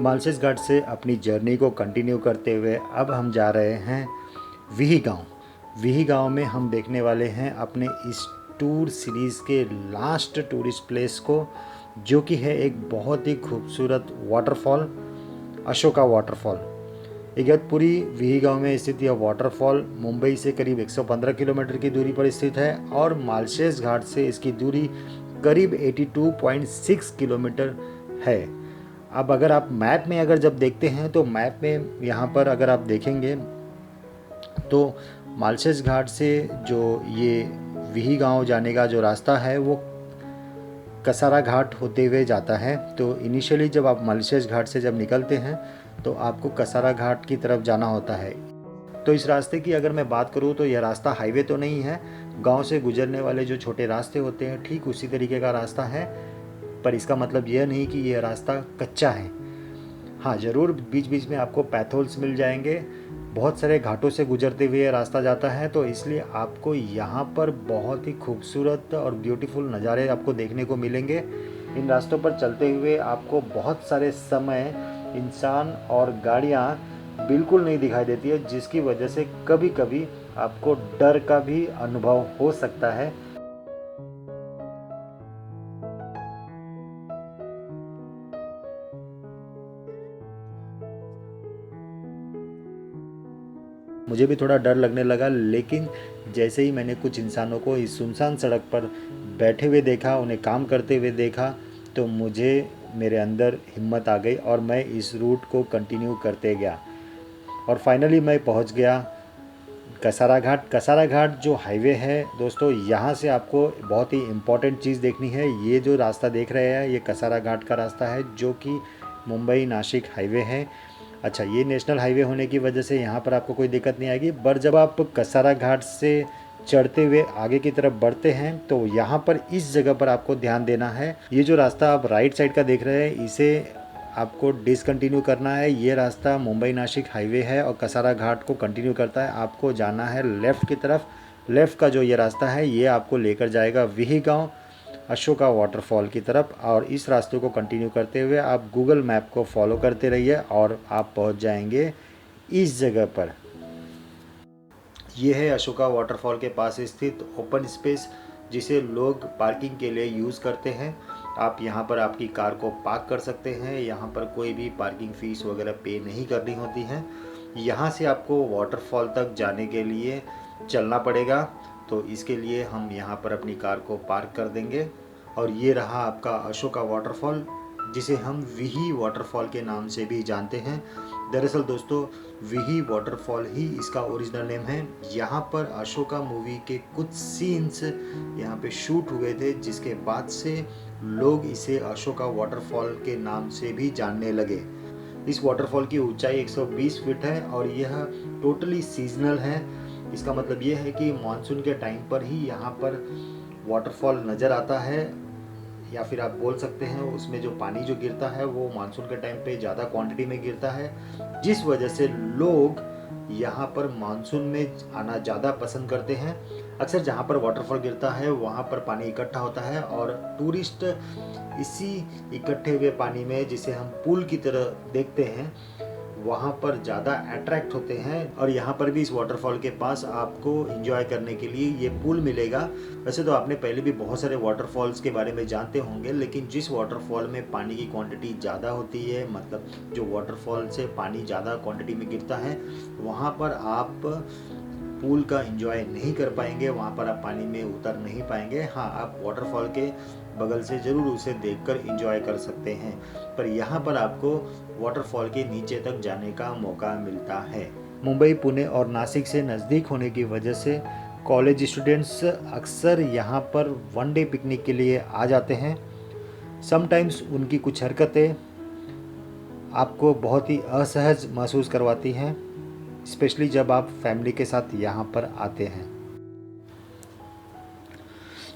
मालशेज घाट से अपनी जर्नी को कंटिन्यू करते हुए अब हम जा रहे हैं विही गांव। विही गांव में हम देखने वाले हैं अपने इस टूर सीरीज़ के लास्ट टूरिस्ट प्लेस को, जो कि है एक बहुत ही खूबसूरत वाटरफॉल, अशोका वाटरफॉल। इगतपुरी विही गांव में स्थित यह वाटरफॉल मुंबई से करीब 115 किलोमीटर की दूरी पर स्थित है और मालशेज घाट से इसकी दूरी करीब 82.6 किलोमीटर है। अब अगर आप मैप में जब देखते हैं तो मैप में यहाँ पर अगर आप देखेंगे तो मालशेज घाट से जो ये विही गांव जाने का जो रास्ता है वो कसारा घाट होते हुए जाता है। तो इनिशियली जब आप मालशेज घाट से जब निकलते हैं तो आपको कसारा घाट की तरफ जाना होता है। तो इस रास्ते की अगर मैं बात करूँ तो यह रास्ता हाईवे तो नहीं है, गांव से गुजरने वाले जो छोटे रास्ते होते हैं ठीक उसी तरीके का रास्ता है, पर इसका मतलब यह नहीं कि यह रास्ता कच्चा है। हाँ, ज़रूर बीच बीच में आपको पैथोल्स मिल जाएंगे, बहुत सारे घाटों से गुजरते हुए रास्ता जाता है, तो इसलिए आपको यहाँ पर बहुत ही खूबसूरत और ब्यूटीफुल नज़ारे आपको देखने को मिलेंगे। इन रास्तों पर चलते हुए आपको बहुत सारे समय इंसान और गाड़ियाँ बिल्कुल नहीं दिखाई देती है, जिसकी वजह से कभी कभी आपको डर का भी अनुभव हो सकता है। मुझे भी थोड़ा डर लगने लगा, लेकिन जैसे ही मैंने कुछ इंसानों को इस सुनसान सड़क पर बैठे हुए देखा, उन्हें काम करते हुए देखा, तो मेरे अंदर हिम्मत आ गई और मैं इस रूट को कंटिन्यू करते गया और फाइनली मैं पहुंच गया कसारा घाट। कसारा घाट जो हाईवे है दोस्तों, यहाँ से आपको बहुत ही इम्पॉर्टेंट चीज़ देखनी है। ये जो रास्ता देख रहे हैं ये कसारा घाट का रास्ता है, जो कि मुंबई नासिक हाईवे है। अच्छा, ये नेशनल हाईवे होने की वजह से यहाँ पर आपको कोई दिक्कत नहीं आएगी, पर जब आप कसारा घाट से चढ़ते हुए आगे की तरफ बढ़ते हैं तो यहाँ पर इस जगह पर आपको ध्यान देना है। ये जो रास्ता आप राइट साइड का देख रहे हैं इसे आपको डिसकंटिन्यू करना है। ये रास्ता मुंबई नासिक हाईवे है और कसारा घाट को कंटिन्यू करता है। आपको जाना है लेफ़्ट की तरफ। लेफ़्ट का जो ये रास्ता है ये आपको लेकर जाएगा विही गांव, अशोका वाटरफॉल की तरफ, और इस रास्ते को कंटिन्यू करते हुए आप गूगल मैप को फॉलो करते रहिए और आप पहुंच जाएंगे इस जगह पर। यह है अशोका वाटरफॉल के पास स्थित ओपन स्पेस, जिसे लोग पार्किंग के लिए यूज़ करते हैं। आप यहाँ पर आपकी कार को पार्क कर सकते हैं। यहाँ पर कोई भी पार्किंग फ़ीस वगैरह पे नहीं करनी होती है। यहाँ से आपको वाटरफॉल तक जाने के लिए चलना पड़ेगा, तो इसके लिए हम यहाँ पर अपनी कार को पार्क कर देंगे। और ये रहा आपका अशोका वाटरफॉल, जिसे हम विही वाटरफॉल के नाम से भी जानते हैं। दरअसल दोस्तों, विही वाटरफॉल ही इसका ओरिजिनल नेम है। यहाँ पर अशोका मूवी के कुछ सीन्स यहाँ पे शूट हुए थे, जिसके बाद से लोग इसे अशोका वाटरफॉल के नाम से भी जानने लगे। इस वाटरफॉल की ऊंचाई 120 फीट है और यह टोटली सीजनल है। इसका मतलब ये है कि मानसून के टाइम पर ही यहाँ पर वाटरफॉल नज़र आता है, या फिर आप बोल सकते हैं उसमें जो पानी जो गिरता है वो मानसून के टाइम पे ज़्यादा क्वांटिटी में गिरता है, जिस वजह से लोग यहाँ पर मानसून में आना ज़्यादा पसंद करते हैं। अक्सर जहाँ पर वाटरफॉल गिरता है वहाँ पर पानी इकट्ठा होता है और टूरिस्ट इसी इकट्ठे हुए पानी में, जिसे हम पूल की तरह देखते हैं, वहाँ पर ज़्यादा अट्रैक्ट होते हैं। और यहाँ पर भी इस वाटरफॉल के पास आपको एंजॉय करने के लिए ये पूल मिलेगा। वैसे तो आपने पहले भी बहुत सारे वाटरफॉल्स के बारे में जानते होंगे, लेकिन जिस वाटरफॉल में पानी की क्वांटिटी ज़्यादा होती है, मतलब जो वाटरफॉल से पानी ज़्यादा क्वांटिटी में गिरता है, वहाँ पर आप पूल का एंजॉय नहीं कर पाएंगे, वहाँ पर आप पानी में उतर नहीं पाएंगे। हाँ, आप वाटरफॉल के बगल से ज़रूर उसे देखकर एंजॉय कर सकते हैं, पर यहाँ पर आपको वाटरफॉल के नीचे तक जाने का मौका मिलता है। मुंबई, पुणे और नासिक से नज़दीक होने की वजह से कॉलेज स्टूडेंट्स अक्सर यहाँ पर वन डे पिकनिक के लिए आ जाते हैं। समटाइम्स उनकी कुछ हरकतें आपको बहुत ही असहज महसूस करवाती हैं, स्पेशली जब आप फैमिली के साथ यहाँ पर आते हैं।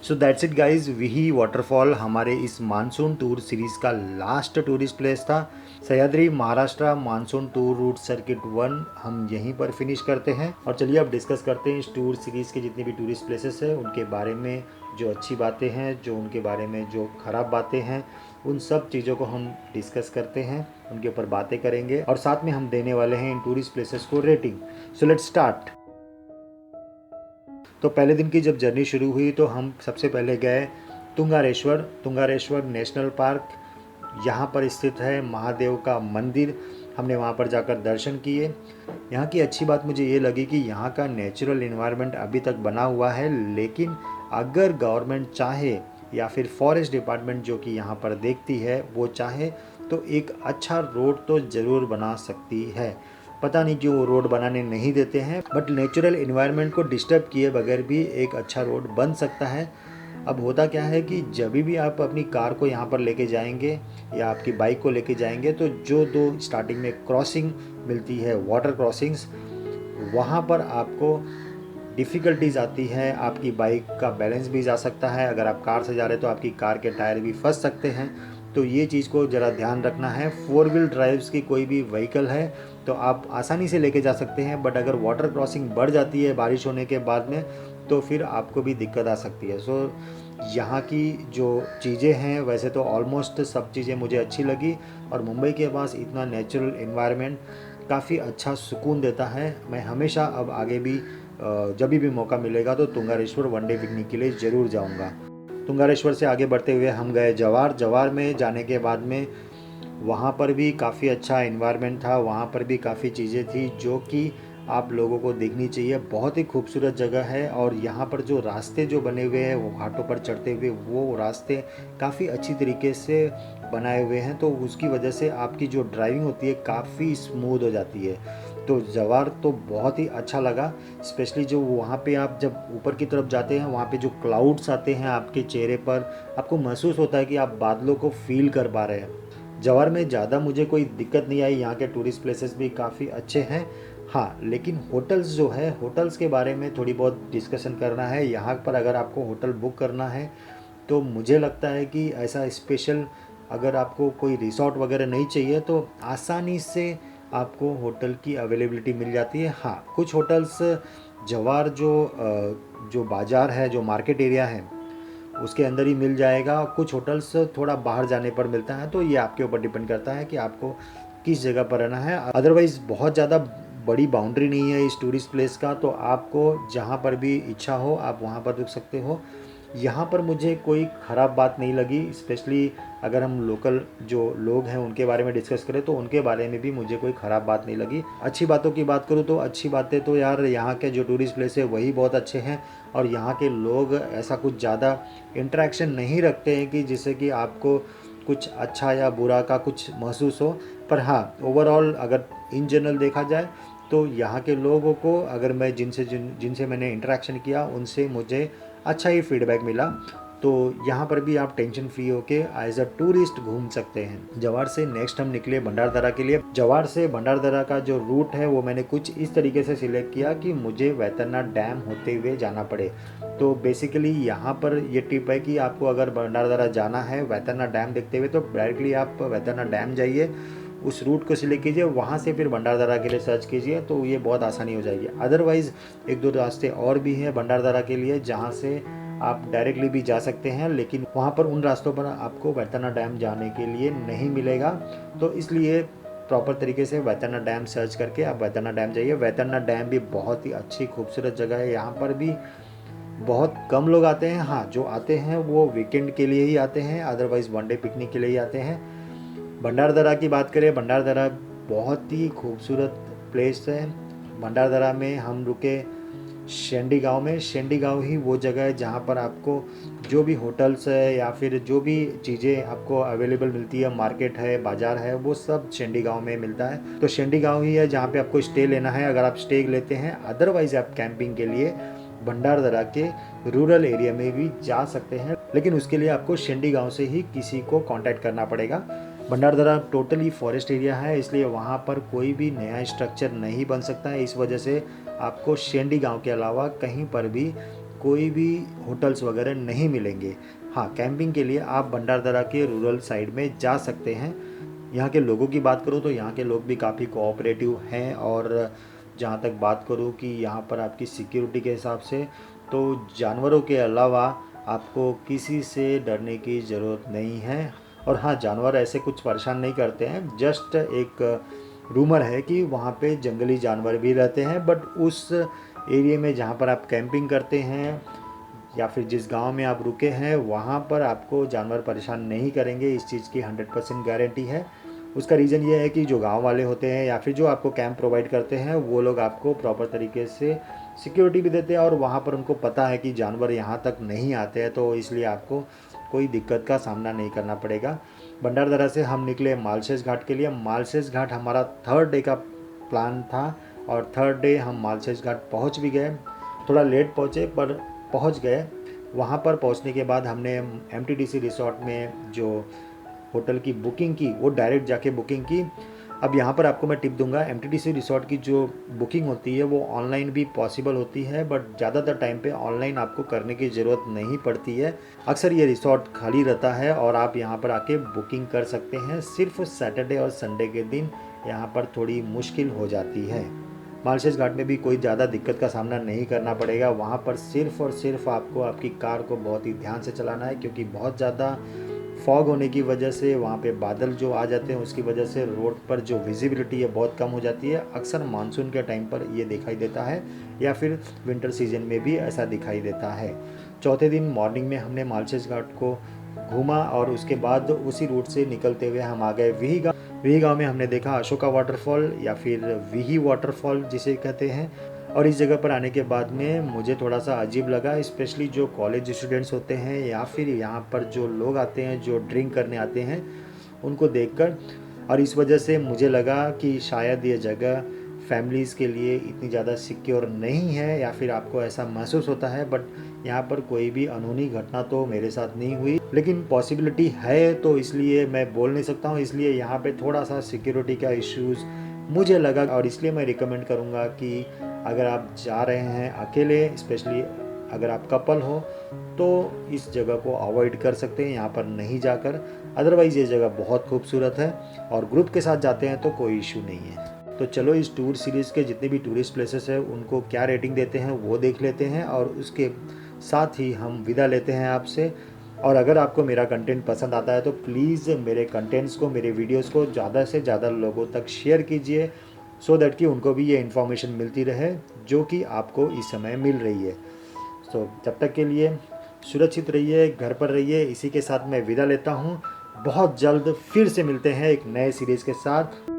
So that's it guys, Vihi waterfall हमारे इस मानसून टूर सीरीज़ का लास्ट टूरिस्ट प्लेस था। Sahyadri Maharashtra monsoon tour route circuit 1 हम यहीं पर फिनिश करते हैं। और चलिए अब डिस्कस करते हैं इस टूर सीरीज़ के जितने भी टूरिस्ट प्लेसेस हैं उनके बारे में, जो अच्छी बातें हैं, जो उनके बारे में जो ख़राब बातें हैं, उन सब चीज़ों को हम डिस्कस करते हैं, उनके ऊपर बातें करेंगे और साथ में हम देने वाले हैं इन टूरिस्ट प्लेसेस को रेटिंग। So let's start. तो पहले दिन की जब जर्नी शुरू हुई तो हम सबसे पहले गए तुंगारेश्वर नेशनल पार्क। यहाँ पर स्थित है महादेव का मंदिर। हमने वहाँ पर जाकर दर्शन किए। यहाँ की अच्छी बात मुझे ये लगी कि यहाँ का नेचुरल इन्वायरमेंट अभी तक बना हुआ है, लेकिन अगर गवर्नमेंट चाहे या फिर फॉरेस्ट डिपार्टमेंट जो कि यहाँ पर देखती है वो चाहे तो एक अच्छा रोड तो ज़रूर बना सकती है। पता नहीं क्यों वो रोड बनाने नहीं देते हैं, बट नेचुरल इन्वायरमेंट को डिस्टर्ब किए बगैर भी एक अच्छा रोड बन सकता है। अब होता क्या है कि जब भी आप अपनी कार को यहाँ पर लेके जाएंगे या आपकी बाइक को लेके जाएंगे तो जो दो स्टार्टिंग में क्रॉसिंग मिलती है, वाटर क्रॉसिंग्स, वहाँ पर आपको डिफ़िकल्टीज आती है। आपकी बाइक का बैलेंस भी जा सकता है। अगर आप कार से जा रहे हैं तो आपकी कार के टायर भी फंस सकते हैं। तो ये चीज़ को ज़रा ध्यान रखना है। 4 व्हील ड्राइव्स की कोई भी व्हीकल है तो आप आसानी से लेके जा सकते हैं, बट अगर वाटर क्रॉसिंग बढ़ जाती है बारिश होने के बाद में तो फिर आपको भी दिक्कत आ सकती है। सो यहाँ की जो चीज़ें हैं वैसे तो ऑलमोस्ट सब चीज़ें मुझे अच्छी लगी, और मुंबई के पास इतना नेचुरल एनवायरनमेंट काफ़ी अच्छा सुकून देता है। मैं हमेशा अब आगे भी जब भी मौका मिलेगा तो तुंगारेश्वर वनडे पिकनिक के लिए ज़रूर जाऊँगा। तुंगारेश्वर से आगे बढ़ते हुए हम गए जवार में जाने के बाद में वहाँ पर भी काफ़ी अच्छा एनवायरनमेंट था। वहाँ पर भी काफ़ी चीज़ें थी जो कि आप लोगों को देखनी चाहिए। बहुत ही खूबसूरत जगह है, और यहाँ पर जो रास्ते जो बने हुए हैं वो घाटों पर चढ़ते हुए वो रास्ते काफ़ी अच्छी तरीके से बनाए हुए हैं, तो उसकी वजह से आपकी जो ड्राइविंग होती है काफ़ी स्मूथ हो जाती है। तो जवार तो बहुत ही अच्छा लगा, स्पेशली जो वहाँ पे आप जब ऊपर की तरफ जाते हैं वहाँ पे जो क्लाउड्स आते हैं आपके चेहरे पर, आपको महसूस होता है कि आप बादलों को फील कर पा रहे हैं। जवार में ज़्यादा मुझे कोई दिक्कत नहीं आई। यहाँ के टूरिस्ट प्लेसेस भी काफ़ी अच्छे हैं। हाँ, लेकिन होटल्स जो है, होटल्स के बारे में थोड़ी बहुत डिस्कशन करना है। यहाँ पर अगर आपको होटल बुक करना है तो मुझे लगता है कि ऐसा स्पेशल अगर आपको कोई रिसॉर्ट वगैरह नहीं चाहिए तो आसानी से आपको होटल की अवेलेबिलिटी मिल जाती है। हाँ, कुछ होटल्स जवार जो बाज़ार है, जो मार्केट एरिया है उसके अंदर ही मिल जाएगा। कुछ होटल्स थोड़ा बाहर जाने पर मिलता है, तो ये आपके ऊपर डिपेंड करता है कि आपको किस जगह पर रहना है। अदरवाइज़ बहुत ज़्यादा बड़ी बाउंड्री नहीं है इस टूरिस्ट प्लेस का, तो आपको जहाँ पर भी इच्छा हो आप वहाँ पर रुक सकते हो। यहाँ पर मुझे कोई ख़राब बात नहीं लगी, स्पेशली अगर हम लोकल जो लोग हैं उनके बारे में डिस्कस करें तो उनके बारे में भी मुझे कोई ख़राब बात नहीं लगी। अच्छी बातों की बात करूँ तो अच्छी बातें तो यार यहाँ के जो टूरिस्ट प्लेस है वही बहुत अच्छे हैं, और यहाँ के लोग ऐसा कुछ ज़्यादा इंटरेक्शन नहीं रखते हैं कि जिससे कि आपको कुछ अच्छा या बुरा का कुछ महसूस हो। पर हाँ, ओवरऑल अगर इन जनरल देखा जाए तो यहाँ के लोगों को, अगर मैं जिनसे मैंने इंटरेक्शन किया उनसे मुझे अच्छा ही फीडबैक मिला। तो यहाँ पर भी आप टेंशन फ्री होके एज अ टूरिस्ट घूम सकते हैं। जवार से नेक्स्ट हम निकले भंडारदरा के लिए। जवार से भंडारदरा का जो रूट है वो मैंने कुछ इस तरीके से सिलेक्ट किया कि मुझे वैतरना डैम होते हुए जाना पड़े। तो बेसिकली यहाँ पर ये टिप है कि आपको अगर भंडारदरा जाना है वैतरना डैम देखते हुए तो डायरेक्टली आप वैतरना डैम जाइए, उस रूट को सिलेक्ट कीजिए, वहाँ से फिर भंडारदरा के लिए सर्च कीजिए, तो ये बहुत आसानी हो जाएगी। अदरवाइज़ 1-2 रास्ते और भी हैं भंडारदरा के लिए जहाँ से आप डायरेक्टली भी जा सकते हैं, लेकिन वहाँ पर उन रास्तों पर आपको वैतरना डैम जाने के लिए नहीं मिलेगा। तो इसलिए प्रॉपर तरीके से वैतरना डैम सर्च करके आप वैतरना डैम जाइए। वैतरना डैम भी बहुत ही अच्छी खूबसूरत जगह है। यहाँ पर भी बहुत कम लोग आते हैं। हाँ, जो आते हैं वो वीकेंड के लिए ही आते हैं, अदरवाइज़ वनडे पिकनिक के लिए ही आते हैं। भंडारदरा की बात करें, भंडारदरा बहुत ही खूबसूरत प्लेस है। भंडारदरा में हम रुके शेंडी गांव में। शेंडी गांव ही वो जगह है जहां पर आपको जो भी होटल्स है या फिर जो भी चीज़ें आपको अवेलेबल मिलती है, मार्केट है, बाज़ार है, वो सब शेंडी गांव में मिलता है। तो शेंडी गांव ही है जहां पे आपको स्टे लेना है, अगर आप स्टे लेते हैं। अदरवाइज़ आप कैंपिंग के लिए भंडारदरा के रूरल एरिया में भी जा सकते हैं, लेकिन उसके लिए आपको शेंडी गांव से ही किसी को कांटेक्ट करना पड़ेगा। भंडारदरा टोटली फॉरेस्ट एरिया है, इसलिए वहाँ पर कोई भी नया स्ट्रक्चर नहीं बन सकता है। इस वजह से आपको शेंडी गांव के अलावा कहीं पर भी कोई भी होटल्स वगैरह नहीं मिलेंगे। हाँ, कैंपिंग के लिए आप भंडारदरा के रूरल साइड में जा सकते हैं। यहाँ के लोगों की बात करूँ तो यहाँ के लोग भी काफ़ी कोऑपरेटिव हैं, और जहाँ तक बात करूँ कि यहाँ पर आपकी सिक्योरिटी के हिसाब से, तो जानवरों के अलावा आपको किसी से डरने की ज़रूरत नहीं है। और हाँ, जानवर ऐसे कुछ परेशान नहीं करते हैं, जस्ट एक रूमर है कि वहाँ पे जंगली जानवर भी रहते हैं, बट उस एरिया में जहाँ पर आप कैंपिंग करते हैं या फिर जिस गांव में आप रुके हैं वहाँ पर आपको जानवर परेशान नहीं करेंगे, इस चीज़ की 100% गारंटी है। उसका रीज़न ये है कि जो गांव वाले होते हैं या फिर जो आपको कैंप प्रोवाइड करते हैं वो लोग आपको प्रॉपर तरीके से सिक्योरिटी भी देते हैं, और वहाँ पर उनको पता है कि जानवर यहाँ तक नहीं आते हैं, तो इसलिए आपको कोई दिक्कत का सामना नहीं करना पड़ेगा। भंडारदरा से हम निकले मालशेज घाट के लिए। मालशेज घाट हमारा 3rd डे का प्लान था, और 3rd डे हम मालशेज घाट पहुँच भी गए। थोड़ा लेट पहुँचे पर पहुँच गए। वहाँ पर पहुँचने के बाद हमने MTDC रिसोर्ट में जो होटल की बुकिंग की वो डायरेक्ट जाके बुकिंग की। अब यहाँ पर आपको मैं टिप दूंगा, MTDC रिसोर्ट की जो बुकिंग होती है वो ऑनलाइन भी पॉसिबल होती है, बट ज़्यादातर टाइम पे ऑनलाइन आपको करने की ज़रूरत नहीं पड़ती है। अक्सर ये रिसोर्ट खाली रहता है और आप यहाँ पर आके बुकिंग कर सकते हैं। सिर्फ सैटरडे और संडे के दिन यहाँ पर थोड़ी मुश्किल हो जाती है। मालशेज घाट में भी कोई ज़्यादा दिक्कत का सामना नहीं करना पड़ेगा। वहाँ पर सिर्फ और सिर्फ आपको आपकी कार को बहुत ही ध्यान से चलाना है, क्योंकि बहुत ज़्यादा फॉग होने की वजह से, वहाँ पे बादल जो आ जाते हैं उसकी वजह से रोड पर जो विजिबिलिटी है बहुत कम हो जाती है। अक्सर मानसून के टाइम पर ये दिखाई देता है, या फिर विंटर सीजन में भी ऐसा दिखाई देता है। चौथे दिन मॉर्निंग में हमने मालशेज घाट को घूमा, और उसके बाद उसी रूट से निकलते हुए हम आ गए विही गाँव। विही गाँव में हमने देखा अशोका वाटरफॉल, या फिर विही वाटरफॉल जिसे कहते हैं। और इस जगह पर आने के बाद में मुझे थोड़ा सा अजीब लगा, स्पेशली जो कॉलेज स्टूडेंट्स होते हैं या फिर यहाँ पर जो लोग आते हैं जो ड्रिंक करने आते हैं उनको देखकर। और इस वजह से मुझे लगा कि शायद ये जगह फैमिलीज़ के लिए इतनी ज़्यादा सिक्योर नहीं है, या फिर आपको ऐसा महसूस होता है। बट यहाँ पर कोई भी अनहोनी घटना तो मेरे साथ नहीं हुई, लेकिन पॉसिबिलिटी है तो इसलिए मैं बोल नहीं सकता हूँ। इसलिए यहाँ पे थोड़ा सा सिक्योरिटी का इश्यूज़ मुझे लगा, और इसलिए मैं रिकमेंड करूँगा कि अगर आप जा रहे हैं अकेले, स्पेशली अगर आप कपल हो, तो इस जगह को अवॉइड कर सकते हैं यहाँ पर नहीं जाकर। अदरवाइज़ ये जगह बहुत खूबसूरत है, और ग्रुप के साथ जाते हैं तो कोई इशू नहीं है। तो चलो इस टूर सीरीज़ के जितने भी टूरिस्ट प्लेसेस हैं उनको क्या रेटिंग देते हैं वो देख लेते हैं, और उसके साथ ही हम विदा लेते हैं आपसे। और अगर आपको मेरा कंटेंट पसंद आता है तो प्लीज़ मेरे कंटेंट्स को, मेरे वीडियोस को ज़्यादा से ज़्यादा लोगों तक शेयर कीजिए, सो दैट कि उनको भी ये इन्फॉर्मेशन मिलती रहे जो कि आपको इस समय मिल रही है। तो जब तक के लिए सुरक्षित रहिए, घर पर रहिए। इसी के साथ मैं विदा लेता हूँ। बहुत जल्द फिर से मिलते हैं एक नए सीरीज़ के साथ।